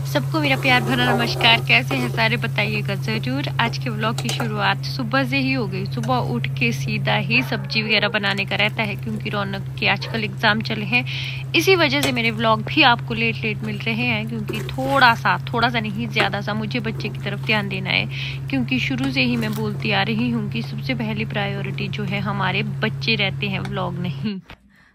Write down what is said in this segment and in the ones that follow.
सबको मेरा प्यार भरा नमस्कार। कैसे हैं सारे बताइएगा ज़रूर। आज के व्लॉग की शुरुआत सुबह से ही हो गई। सुबह उठ के सीधा ही सब्जी वगैरह बनाने का रहता है क्योंकि रौनक के आजकल एग्ज़ाम चले हैं। इसी वजह से मेरे व्लॉग भी आपको लेट मिल रहे हैं क्योंकि थोड़ा सा नहीं ज़्यादा सा मुझे बच्चे की तरफ ध्यान देना है क्योंकि शुरू से ही मैं बोलती आ रही हूँ कि सबसे पहली प्रायोरिटी जो है हमारे बच्चे रहते हैं, व्लॉग नहीं।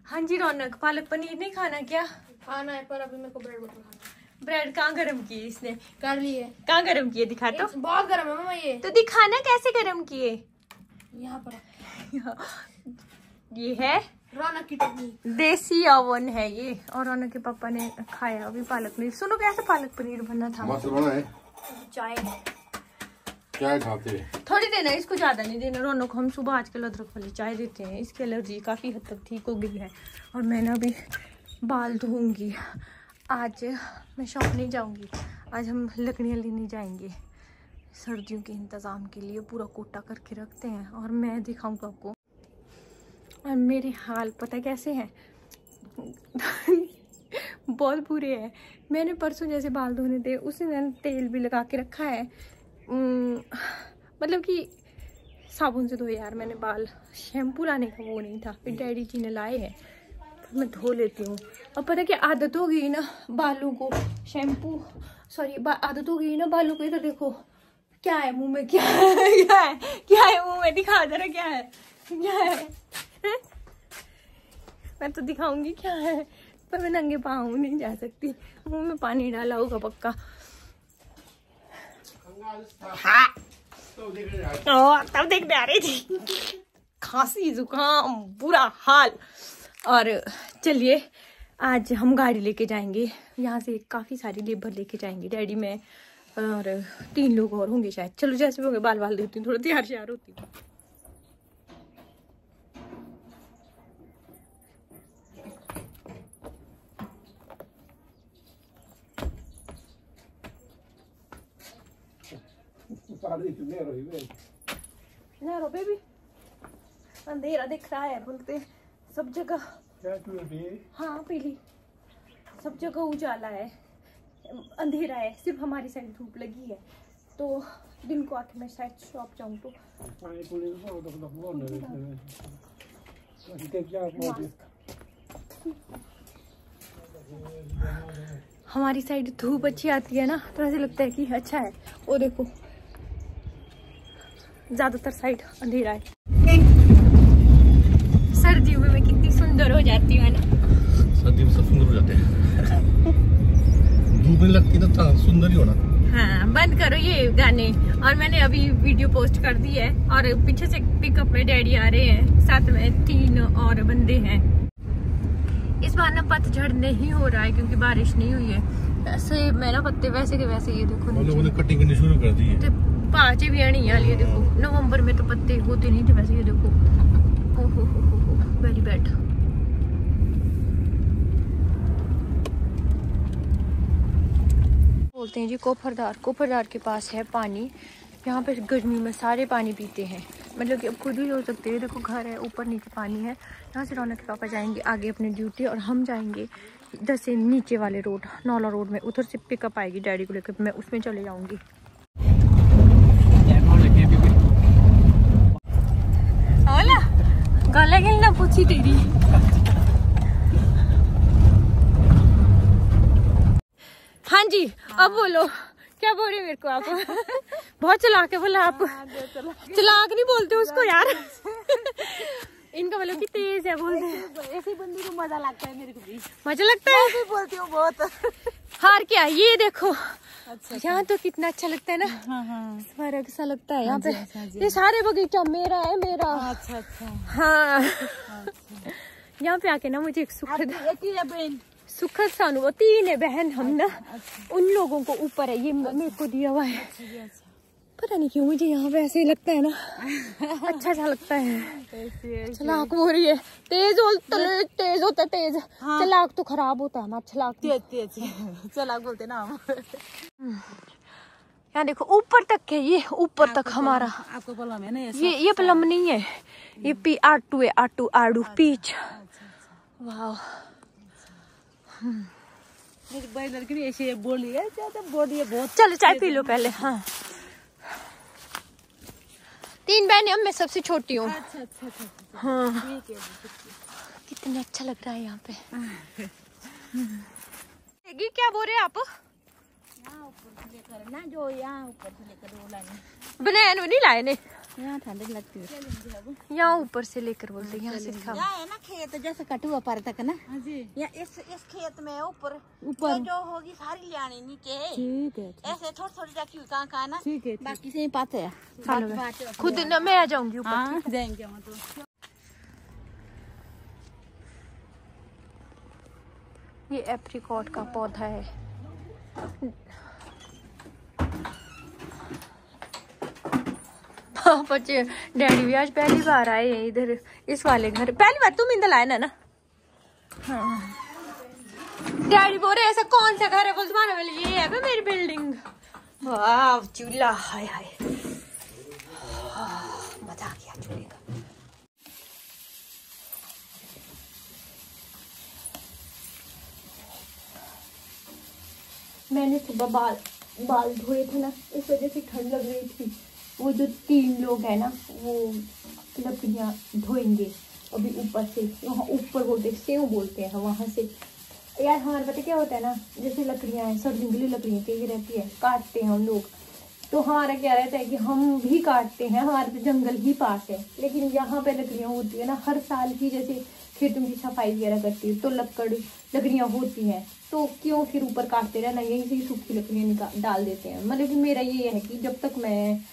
हाँ जी रौनक, पालक पनीर नहीं खाना क्या? खाना है पर अभी मेरे को ब्रेड बटर खाना है। ब्रेड कहाँ गरम किए इसने? कर लिए। कहाँ गरम किए? दिखा तो। बहुत गरम है मामा ये। तो दिखाना कैसे गरम किए। यहाँ पर ये है रौनक की टेक्निक, देसी ओवन है ये। और रौनक के पापा ने खाया अभी पालक पनीर। सुनो कैसे पालक पनीर बनना था। मस्त बना है। चाय क्या खाते हैं? थोड़ी देना, इसको ज्यादा नहीं देना। रौनक हम सुबह आजकल अदरक वाली चाय देते हैं, इसकी एलर्जी काफी हद तक ठीक हो गई है। और मैं ना अभी बाल धोऊंगी। आज मैं शॉप नहीं जाऊंगी, आज हम लकड़ियाँ लेने जाएंगे। सर्दियों के इंतज़ाम के लिए पूरा कोटा करके रखते हैं और मैं दिखाऊंगा आपको। और मेरे हाल पता कैसे हैं बहुत बुरे हैं। मैंने परसों जैसे बाल धोने थे उसी मैंने तेल भी लगा के रखा है, मतलब कि साबुन से धो यार मैंने बाल। शैम्पू लाने का वो नहीं था, फिर डैडी जी ने लाए हैं, मैं धो लेती हूँ। और पता क्या आदत हो गई ना बालों को, शैम्पू आदत हो गई ना बालों को। इधर देखो क्या है मुंह में, क्या है मुंह में, दिखा जरा क्या है मैं तो दिखाऊंगी क्या है, पर मैं नंगे पाँव नहीं जा सकती। मुंह में पानी डाला होगा पक्का। हाँ तब देखने आ रही थी। खांसी जुकाम बुरा हाल। और चलिए आज हम गाड़ी लेके जाएंगे, यहाँ से काफ़ी सारी लेबर लेके जाएंगे डैडी में और 3 लोग और होंगे शायद। चलो जैसे भी होंगे बाल देती हूँ, थोड़ा तैयार होती हूँ। बेबी अंधेरा दिख रहा है बोलते सब जगह। हाँ पीली, सब जगह उजाला है, अंधेरा है, सिर्फ हमारी साइड धूप लगी है। तो दिन को आके मैं शायद शॉप जाऊँ तो हमारी साइड धूप अच्छी आती है ना, तो ऐसे लगता है कि अच्छा है। वो देखो ज्यादातर साइड अंधेरा है। सर्दियों में मैं कितनी सुंदर हो जाती हूँ ना। सर्दी में सब सुंदर हो जाते हैं। धूप नहीं लगती तो सुंदर ही होना। हाँ बंद करो ये गाने। और मैंने अभी वीडियो पोस्ट कर दी है और पीछे से पिकअप में डैडी आ रहे हैं, साथ में 3 और बंदे हैं। इस बार ना पतझड़ नहीं हो रहा है क्योंकि बारिश नहीं हुई है। ऐसे मैं ना पत्ते वैसे के वैसे ये देखो लोगों ने कटिंग करनी शुरू कर दी है। पाँचे भी नहीं आ लिए देखो। नवंबर में तो पत्ते होते नहीं थे वैसे, ये देखो ओहो वेरी बैड। बोलते हैं जी कोफरदार के पास है पानी। यहाँ पे गर्मी में सारे पानी पीते हैं, मतलब कि अब खुद भी हो सकते हैं। देखो घर है, ऊपर नीचे पानी है। यहाँ से रौनक के पापा जाएंगे आगे अपने ड्यूटी और हम जाएंगे इधर से नीचे वाले रोड, नौला रोड में। उधर से पिकअप आएगी डैडी को लेकर, मैं उसमें चले जाऊँगी। गला गिलना पूछी तेरी। हाँ जी अब बोलो क्या बोल रहे मेरे को आप। बहुत चलाक है बोला आप। चलाक नहीं बोलते उसको यार। इनका बोलो कि तेज है बोलते हैं। ऐसे बंदी को मजा लगता है, मेरे को भी मजा लगता है। मैं बोलती हूँ बहुत। हार क्या ये देखो। अच्छा यहाँ तो कितना अच्छा लगता है ना। हाँ। स्वर्ग सा लगता है यहाँ पे। ये सारे बगीचा मेरा है मेरा। अच्छा हाँ यहाँ पे आके ना मुझे एक सुखद सा अनुभव। 3 है बहन हम ना। उन लोगों को ऊपर है, ये मेरे को दिया हुआ है। पता नहीं क्यों मुझे यहाँ पे ऐसे ही लगता है ना, अच्छा सा लगता है। चलाक हो रही है, तेज होता तेज। चलाक तो खराब होता है हमारा। चलाक चलाक बोलते ना हम। यहाँ देखो ऊपर तक है, ये ऊपर तक हमारा। आपको प्लम है ना? ये प्लम नहीं है, ये आटू है, आटू पीच। वाह मेरी बड़ी लड़की भी ऐसे बोली है, ज्यादा बॉडी है बहुत। चलो चाय पी लो पहले। हाँ 3 बहनें, मैं सबसे छोटी हूँ। अच्छा अच्छा अच्छा। हाँ ठीक है। कितना अच्छा लग रहा है यहाँ पे। क्या बोल रहे हैं आप? यहाँ ऊपर से लेकर ना, जो यहाँ ऊपर से लेकर वो लाने, बनैन नहीं लाए ने, यहाँ ठंड लगती है। यहाँ ऊपर से लेकर बोलते हैं, यहाँ से दिखाओ। यहाँ है ना खेत जैसे कटुआ पर तक ना जी। या इस खेत में ऊपर जो होगी सारी ले आनी नीचे। ठीक है। ऐसे थोड़ी थोड़ी रखी हुई कहाँ ना। ठीक है। बाकी से पाते है खुद ना मैं आ जाऊंगी ऊपर। हाँ जाएंगे हम तो। ये एप्रिकॉट का पौधा है। बच्चे डैडी भी आज पहली बार आए हैं इधर इस वाले घर। पहली बार तुम इधर आए ना? हाँ। डैडी बोल रहे ऐसा कौन सा घर है? बोल तुम्हारा वाले ये है मेरी बिल्डिंग। वाह चूल्हा, हाय हाय मजा आ गया चूल्हे का। मैंने सुबह बाल धोए थे ना, इस वजह से ठंड लग रही थी। वो जो 3 लोग हैं ना, वो लकड़ियाँ धोएंगे अभी ऊपर से। वहाँ ऊपर बोलते सेव बोलते हैं वहाँ से। यार हमारे पता क्या होता है ना, जैसे लकड़ियाँ हैं, सब जंगली लकड़ियाँ चाहिए रहती है, काटते हैं हम लोग। तो हमारा क्या रहता है कि हम भी काटते हैं, हमारे तो जंगल ही पास है। लेकिन यहाँ पे लकड़ियाँ होती है ना, हर साल ही जैसे खेतों की सफाई वगैरह करती है तो लकड़ियाँ होती हैं, तो क्यों फिर ऊपर काटते रहना, यहीं से ही सूखी लकड़ियाँ डाल देते हैं। मतलब कि मेरा ये है कि जब तक मैं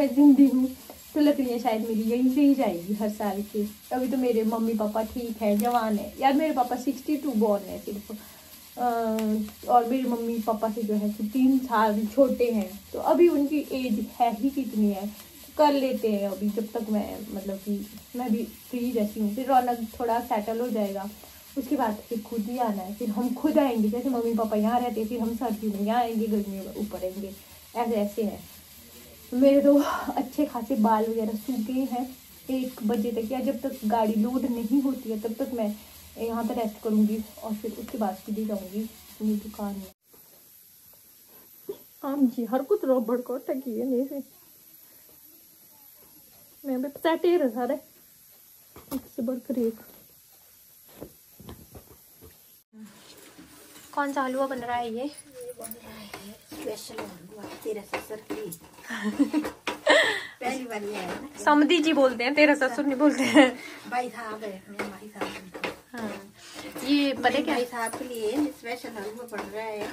जिंदी हूँ तो लकड़ियाँ शायद मेरी यहीं से ही जाएगी हर साल की। अभी तो मेरे मम्मी पापा ठीक है, जवान है यार। मेरे पापा 62 बॉर्न है सिर्फ, और मेरे मम्मी पापा से जो है 3 साल छोटे हैं। तो अभी उनकी एज है ही कितनी है, कर लेते हैं अभी जब तक मैं, मतलब कि मैं भी फ्री जैसी हूँ। फिर रौनक थोड़ा सेटल हो जाएगा, उसके बाद फिर खुद ही आना है। फिर हम खुद आएंगे, जैसे मम्मी पापा यहाँ रहते, फिर हम सर्दियों में यहाँ आएंगे, गर्मियों में ऊपर आएंगे, ऐसे है। मेरे तो अच्छे खासे बाल वगैरह सूखे हैं 1 बजे तक, या जब तक गाड़ी लोड नहीं होती है तब तक मैं यहाँ पर रेस्ट करूँगी, और फिर उसके बाद सीधे जाऊँगी अपनी दुकान में। हाँ जी, हर कुछ रबड़ को टकी है नहीं से मैं भी रहा सारे एक से बढ़कर एक। कौन सा हलवा बन रहा है ये? स्पेशल हलवा तेरा ससुर की पहली बार है ना। समधी जी बोलते हैं, तेरा ससुर नहीं बोलते हैं। भाई साहब है, मेरे भाई साहब। हाँ ये पता क्या भाई साहब के लिए स्पेशल हलवा बन रहा है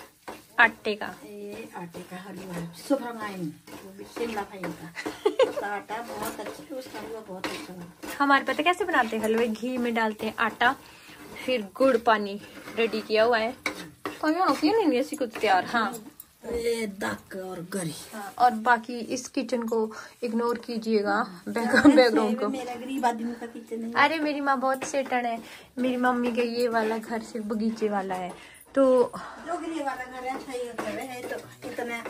आटे का। आटे का हलवा सुब्रमाइन, वो भी शिमला फाइन का। उसका आटा बहुत अच्छा, उसका हलवा बहुत अच्छा। हमारे पता कैसे बनाते हैं हलवे? घी में डालते हैं आटा, फिर गुड़ पानी रेडी किया हुआ है, नहीं ऐसी कुछ तैयार। हाँ दक और गरी। हाँ, और बाकी इस किचन को इग्नोर कीजिएगा, बैकग्राउंड को। मेरा गरीब आदमी का किचन है। अरे मेरी माँ बहुत सेटन है। मेरी मम्मी का ये वाला घर सिर्फ बगीचे वाला है, तो जोगली वाला घर ऐसा ही होता है। तो इतना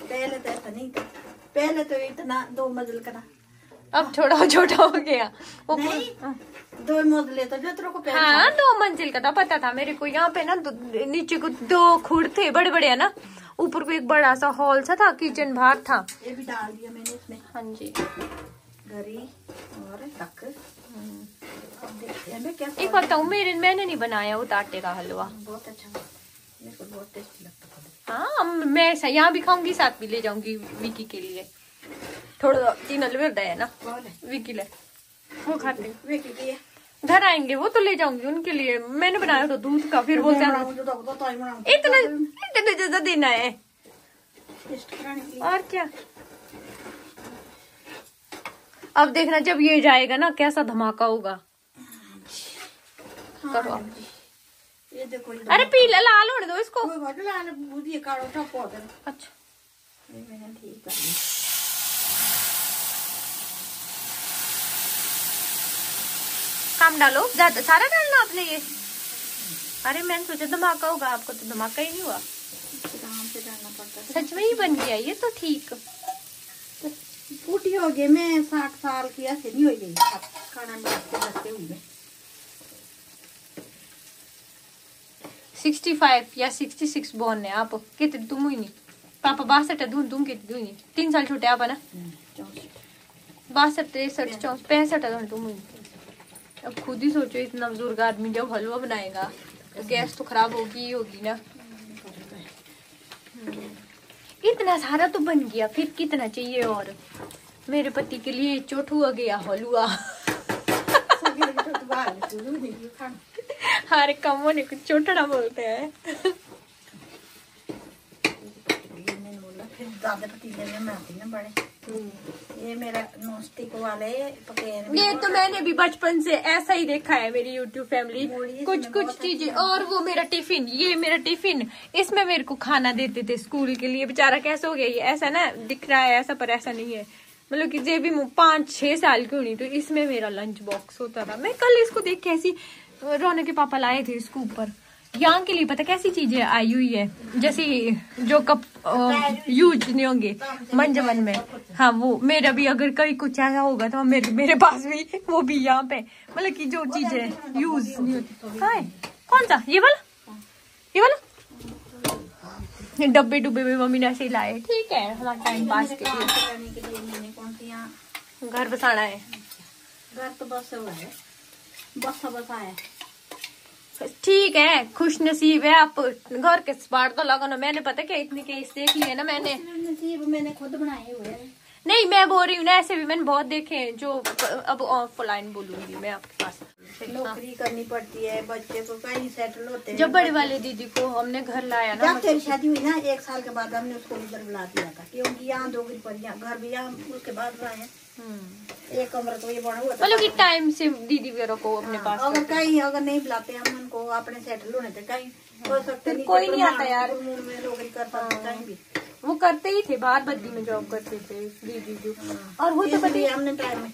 पहले तो ऐसा नहीं था, पहले तो इतना 2 मंजिल का था, अब थोड़ा छोटा हो गया। नहीं 2 मंजिल तो जो तेरे को पहले हाँ 2 मंजिल का था, पता था मेरे को। यहाँ पे ना नीचे को 2 खुड़ थे बड़े बड़े है ना, ऊपर को एक बड़ा सा हॉल सा था, किचन बाहर था। ये भी डाल दिया मैंने इसमें। हाँ जी गरी और तक। अब देखते हैं क्या। एक बताऊँ, मैंने नहीं बनाया वो आटे का हलवा, बहुत अच्छा, मेरे को बहुत टेस्टी लगता है। हाँ मैं यहाँ भी खाऊंगी, साथ भी ले जाऊंगी विकी के लिए। थोड़ा 3 हलवे है ना विकी ले, वो खाते विकी घर आएंगे वो तो ले जाऊंगी उनके लिए। मैंने बनाया तो दूध का, फिर बोलते हैं इतना ज्यादा देना है और क्या। अब देखना जब ये जाएगा ना कैसा धमाका होगा। करो ये देखो, अरे पीला लाल होने दो इसको। अच्छा ठीक है। काम डालो, ज्यादा सारा डालना आपने ये। अरे मैंने सोचा धमाका होगा, आपको तो धमाका ही नहीं हुआ। से डालना पड़ता है। सच में ही बन गया ये तो ठीक। तो बूढ़ी हो गई मैं, 60 साल की ऐसे नहीं हो गई खाना बनाते हुए। 65 या 66 बोर्न है आप। कितने तुम हुई नहीं पापा? 62 दून तुम कितनी हुई? 3 साल छोटे आप है ना। 62 63 64 65 तुम हुई। अब खुद ही सोचो इतना बुजुर्ग आदमी जब हलवा बनाएगा तो गैस तो खराब होगी ना। इतना सारा तो बन गया, फिर कितना चाहिए? और मेरे पति के लिए चोटुआ गया हलवा। हर कम होने को चोटड़ा बोलते हैं। ये मेरा नॉनस्टिक वाले पकेन। ये तो मैंने भी बचपन से ऐसा ही देखा है मेरी यूट्यूब फैमिली। कुछ चीजें। और वो मेरा टिफिन, ये मेरा टिफिन, इसमें मेरे को खाना देते थे स्कूल के लिए। बेचारा कैसे हो गया ये? ऐसा ना दिख रहा है ऐसा, पर ऐसा नहीं है। मतलब कि जे भी 5-6 साल की होनी तो इसमें मेरा लंच बॉक्स होता था। मैं कल इसको देख के ऐसी, रौनक के पापा लाए थे इसको ऊपर यहाँ के लिए, पता कैसी चीजें आई हुई है जैसे जो कप यूज नहीं होंगे मंजमन में। हाँ वो मेरा भी अगर कहीं कुछ ऐसा होगा तो मेरे पास भी वो भी यहाँ पे, मतलब कि जो चीजें यूज नहीं होती। कहाँ है? कौन सा? ये वाला डब्बे डुब्बे में मम्मी ने ऐसे ही लाए। ठीक है हमारा टाइम पास के लिए। घर बसाना है। घर तो बसा है। ठीक है, खुश नसीब है आप। घर के बाहर तो लगाना। मैंने पता क्या इतने केस देख लिए ना मैंने। नसीब मैंने खुद बनाए हुए हैं। नहीं मैं बोल रही हूँ ना, ऐसे भी मैंने बहुत देखे हैं जो। अब ऑफलाइन बोलूंगी मैं आपके पास। नौकरी करनी पड़ती है, बच्चे को कहीं सेटल होते हैं। जब बड़े वाले दीदी को हमने घर लाया ना, जब तेरी शादी हुई ना 1 साल के बाद हमने उसको इधर बुला दिया था, क्योंकि यहाँ 2 पर घर भी यहाँ उसके बाद बनाए। एक कमरा तो ये बना हुआ था। मतलब कि टाइम से दीदी वगैरह को अपने पास। अगर नहीं बुलाते हम उनको अपने सेटल होने थे कहीं हो सकते नहीं। कोई नहीं आता यार। में नौकरी करता कहीं भी वो करते ही थे, बाहर बद्दी में जॉब करते थे दीदी जो। और वो तो पता हमने टाइम में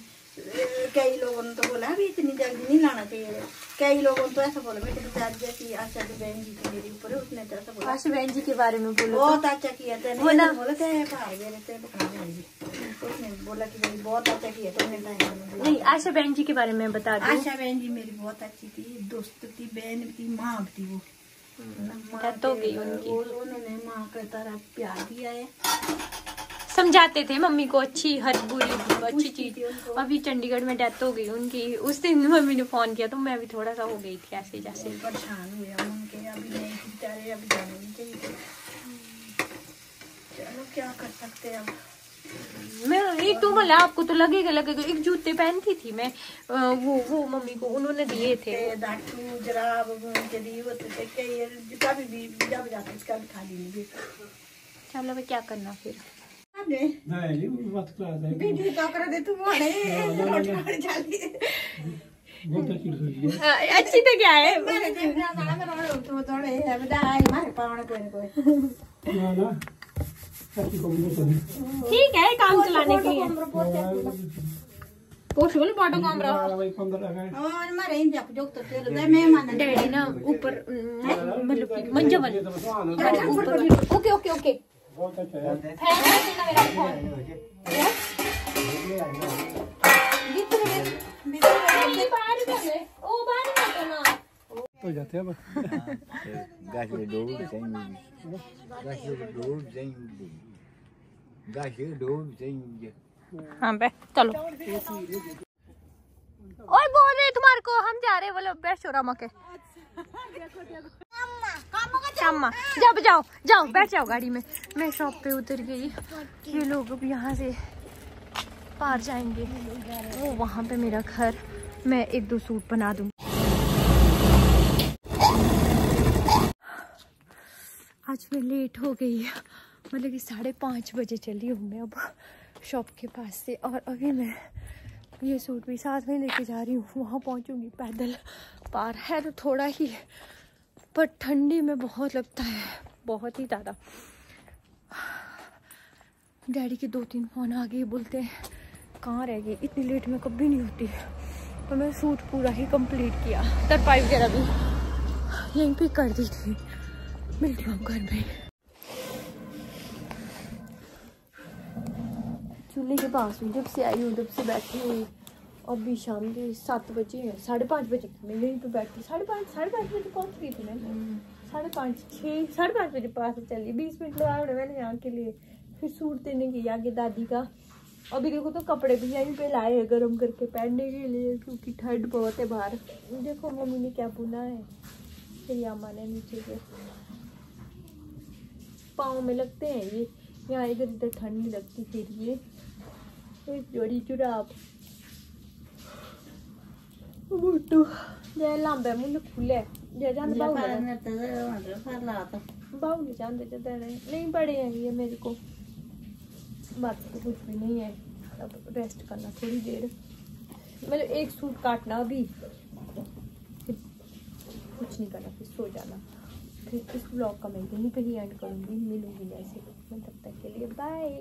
कई लोगों ने तो बोला अभी इतनी जल्दी नहीं लाना चाहिए। कई लोगों ने तो ऐसा बोला मेरे जैसी आशा बहन जी की मेरी ऊपर, उसने तो ऐसा बोला। आशा बहन जी के बारे में बोलो बहुत अच्छा किया था। बोला थे उसने बोला कि भाई बहुत अच्छा किया तुमने। नहीं आशा बहन जी के बारे में बता दो। आशा बहन जी मेरी बहुत अच्छी थी, दोस्त थी, बहन थी, माँ थी। वो तो गई उनकी। उन्होंने माँ का तरह प्यार दिया है। समझाते थे मम्मी को अच्छी हर बुरी अच्छी चीज। अभी चंडीगढ़ में डेथ हो गई उनकी। उस दिन मम्मी ने फोन किया तो मैं भी थोड़ा सा हो गई थी ऐसे जैसे परेशान हुए उनके। अभी नहीं बेचारे, अभी जाने नहीं चाहिए। चलो क्या कर सकते हैं अब। मैं एक तो बोला आपको तो लगेगा एक जूते पहनती थी मैं। वो मम्मी को उन्होंने दिए थे दाटू जराब उनके दिए होते थे। कभी भी जब जाते इसका भी खाली नहीं। चलो मैं क्या करना फिर। अच्छी तो क्या है। ठीक है काम चलाने के लिए। डैडी ना ऊपर मतलब मंजमन ऊपर। ओके ओके ओके हाँ बे चलो। और बोल रहे तुम्हारे को हम जा रहे बोलो बेशोरामा के। जब जाओ बैठ जाओ गाड़ी में। मैं शॉप पे उतर गई। ये लोग अब यहाँ से पार जाएंगे। वो वहाँ पे मेरा घर। मैं 1-2 सूट बना दूँ। आज मैं लेट हो गई, मतलब कि 5:30 बजे चली हूँ मैं अब शॉप के पास से। और अभी मैं ये सूट भी साथ में लेके जा रही हूँ। वहाँ पहुँचूँगी पैदल। पार है तो थोड़ा ही, पर ठंडी में बहुत लगता है, बहुत ही ज़्यादा। डैडी के 2-3 फ़ोन आ गए, बोलते हैं कहाँ रह गई, इतनी लेट में कभी नहीं होती। तो मैं सूट पूरा ही कंप्लीट किया। तरपाई वगैरह भी यहीं पे कर दी थी। मिलती हूँ घर में। चूल्हे के पास हूँ, जब से आई हूँ तब से बैठी हुई। अभी शाम के 7 बजे हैं, 5:30 बजे मैं यहीं पे बैठी। 5:30 बजे पहुँच गई थी मैं। 5:30 बजे पास चली, 20 मिनट लगा मैंने यहाँ के लिए। फिर सूट देने की आगे दादी का। अभी देखो तो कपड़े भी यहीं पे लाए हैं गर्म करके पहनने के लिए, क्योंकि ठंड बहुत है बाहर। देखो मम्मी ने क्या बुना है, फिर यहाँ ने नीचे से पाँव में लगते हैं ये, यहाँ इधर इधर ठंड नहीं लगती। फिर ये एक जोड़ी जुराब लांबे मुंह खुले बाहू नहीं जानते नहीं बड़े हैं ये मेरे को। बाकी तो कुछ भी नहीं है, अब रेस्ट करना थोड़ी देर, मतलब एक सूट काटना अभी, फिर कुछ नहीं करना, फिर सो जाना। फिर इस ब्लॉग का मैं यहीं पे ही एंड करूँगी, मिलूंगी जैसे। तब तक के लिए बाय।